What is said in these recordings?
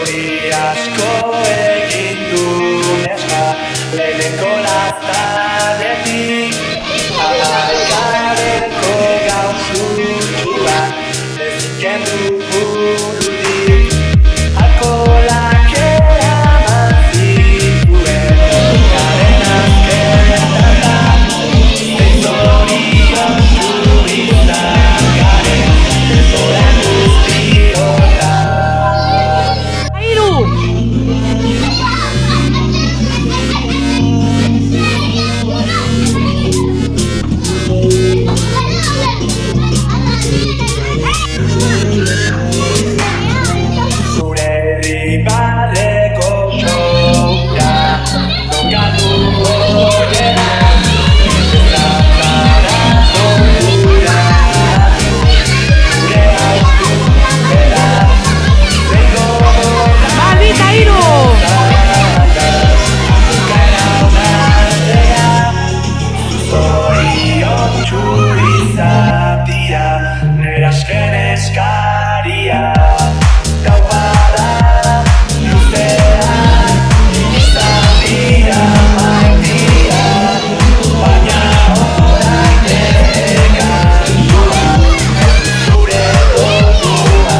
Hori asko egin du neska, lehenengo laztadetik. Hamaikabeko gau zutxuan, ez kendu burutik. Alkoholak eraman zituen, garen azkenetan. Zein zoriontsu izan garen, denboran guztiotan. Zure ribaleko showra, tokatu gorera, ezazara tortura, zure haustu bera, zengo gorra, Maldita Iru! zoriontsu izatea, nire azken eskaria. Gau bada luzean, izan dira maitia, baina orain ere kantua, zure doinua.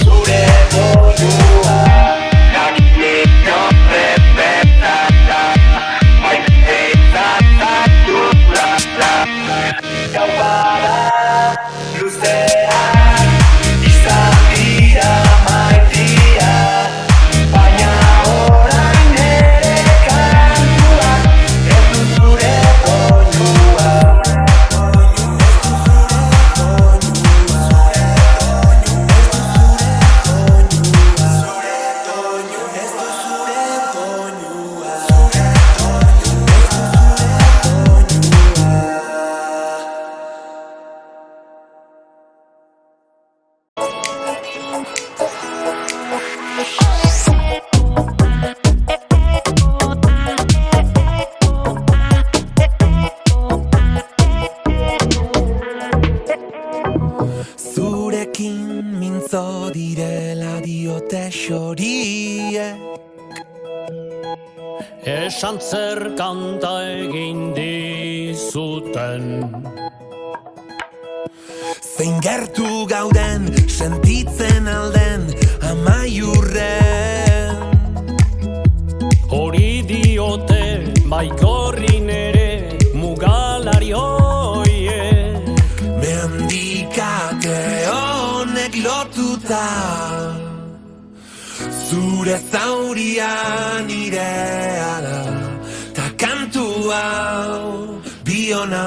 Zure doinua, jakineko repetata, maite izatzatura. Gau bada luzeak, izan dira maitia, baina orain ere kantuak, ez du zure doinua. Zurekin mintzo direla diote xoriek. Esan zer kanta egin dizuten. Zein gertu gauden sentitzen alden amaiurren. Hori diote baikorrin ere mugalari hoiek. Mendikate honek lotuta, zure zauria nirea da, ta kantu hau biona.